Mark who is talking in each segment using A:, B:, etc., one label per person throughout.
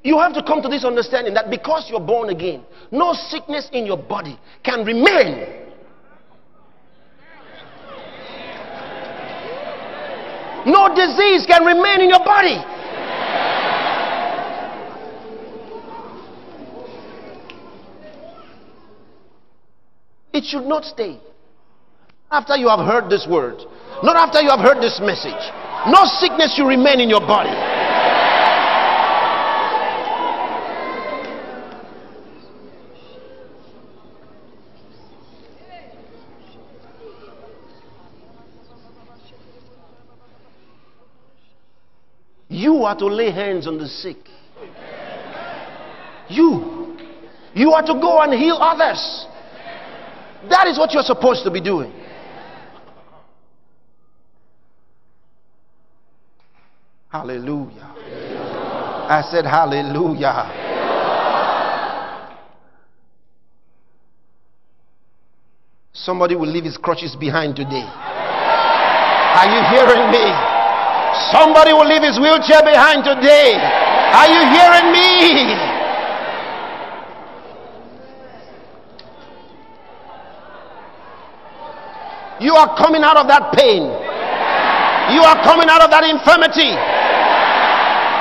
A: You have to come to this understanding that because you're born again, no sickness in your body can remain. No disease can remain in your body. It should not stay. After you have heard this word, not after you have heard this message, no sickness should remain in your body. You are to lay hands on the sick. You are to go and heal others. That is what you're supposed to be doing. Hallelujah. I said hallelujah. Somebody will leave his crutches behind today. Are you hearing me? Somebody will leave his wheelchair behind today. Are you hearing me? You are coming out of that pain. You are coming out of that infirmity.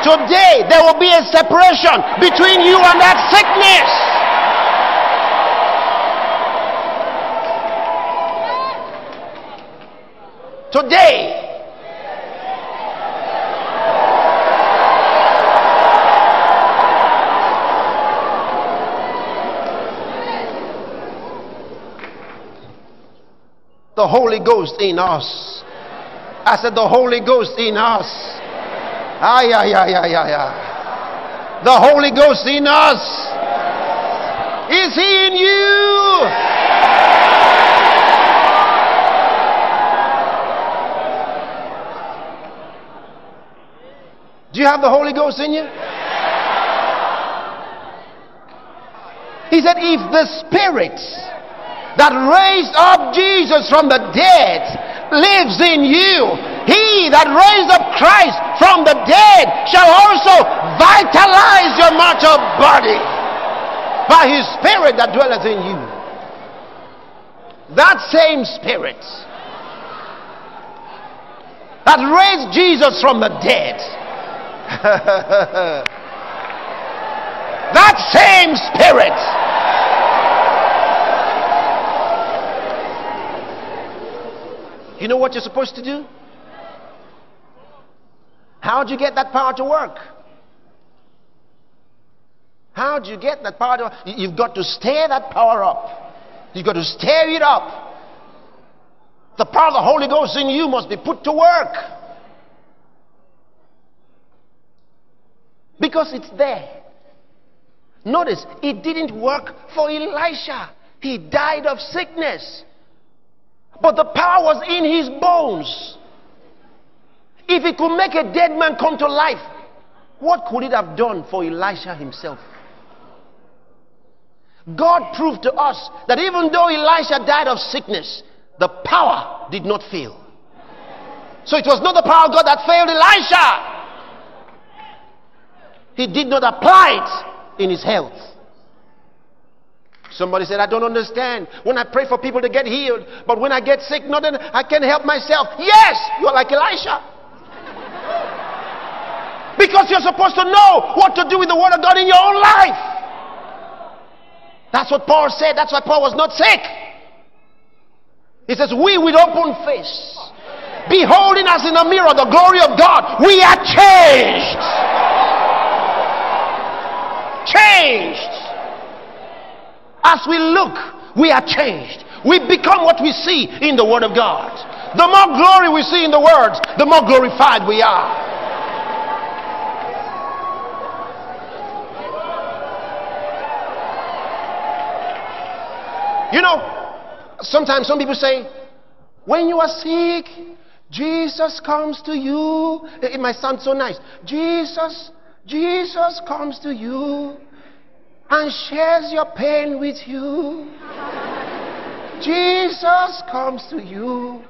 A: Today there will be a separation between you and that sickness. Today. The Holy Ghost in us. I said the Holy Ghost in us. The Holy Ghost in us. Is he in you? Do you have the Holy Ghost in you? He said, if the Spirit that raised up Jesus from the dead lives in you, he that raised up Christ from the dead shall also vitalize your mortal body by his Spirit that dwelleth in you. That same Spirit that raised Jesus from the dead, that same Spirit You know what you're supposed to do? How'd you get that power to work? How'd you get that power to work? You've got to stir that power up. You've got to stir it up. The power of the Holy Ghost in you must be put to work. Because it's there. Notice, it didn't work for Elisha. He died of sickness. But the power was in his bones. If it could make a dead man come to life, what could it have done for Elisha himself? God proved to us that even though Elisha died of sickness, the power did not fail. So it was not the power of God that failed Elisha. He did not apply it in his health. Somebody said, I don't understand. When I pray for people to get healed, but when I get sick, nothing, I can't help myself. Yes, you're like Elisha. Because you're supposed to know what to do with the word of God in your own life. That's what Paul said. That's why Paul was not sick. He says, we with open face, beholding as in a mirror the glory of God, we are changed. Changed. As we look, we are changed. We become what we see in the Word of God. The more glory we see in the words, the more glorified we are. You know, sometimes some people say, when you are sick, Jesus comes to you. It might sound so nice. Jesus comes to you and shares your pain with you. Jesus comes to you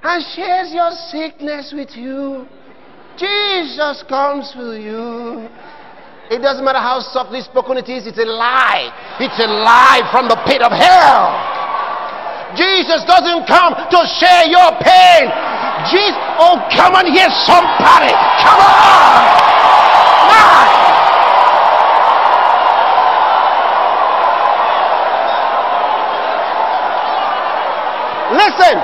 A: and shares your sickness with you. Jesus comes to you It doesn't matter how softly spoken it is, it's a lie. It's a lie from the pit of hell. Jesus doesn't come to share your pain. Jesus, oh, come on here, somebody. Come on. My. Listen,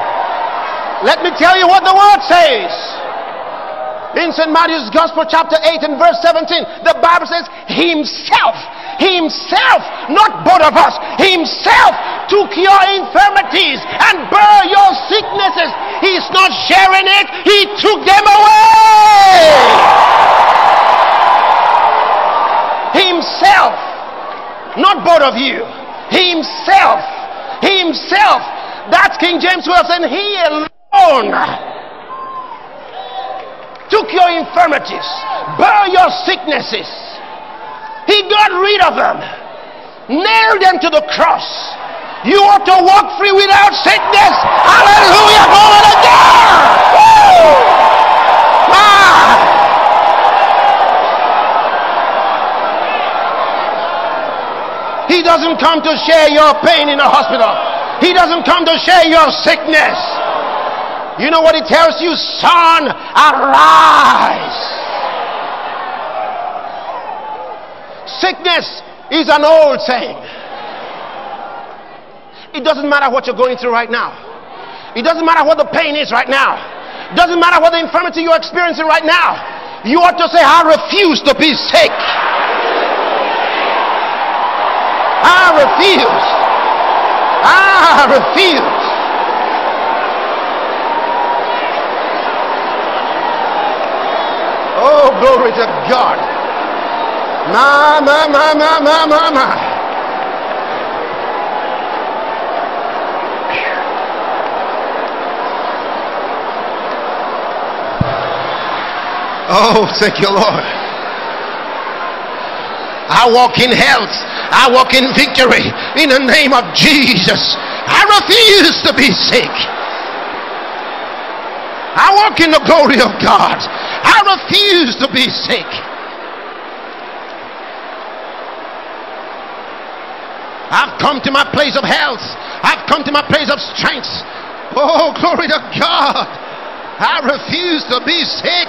A: let me tell you what the word says. In St. Matthew's Gospel, chapter 8 and verse 17, the Bible says, Himself, not both of us, Himself took your infirmities and bore your sicknesses. He's not sharing it, He took them away. Himself, not both of you. Himself. That's King James way of saying He alone took your infirmities, bore your sicknesses. He got rid of them, nailed them to the cross. You ought to walk free without sickness. Hallelujah, glory to God. He doesn't come to share your pain in the hospital. He doesn't come to share your sickness. You know what He tells you? Son, arise. Sickness is an old saying. It doesn't matter what you're going through right now. It doesn't matter what the pain is right now. It doesn't matter what the infirmity you're experiencing right now. You ought to say, I refuse to be sick. I refuse. I refuse. Oh, glory to God. My. Oh, thank you, Lord. I walk in health. I walk in victory in the name of Jesus. I refuse to be sick. I walk in the glory of God. I refuse to be sick. I've come to my place of health. I've come to my place of strength. Oh, glory to God. I refuse to be sick.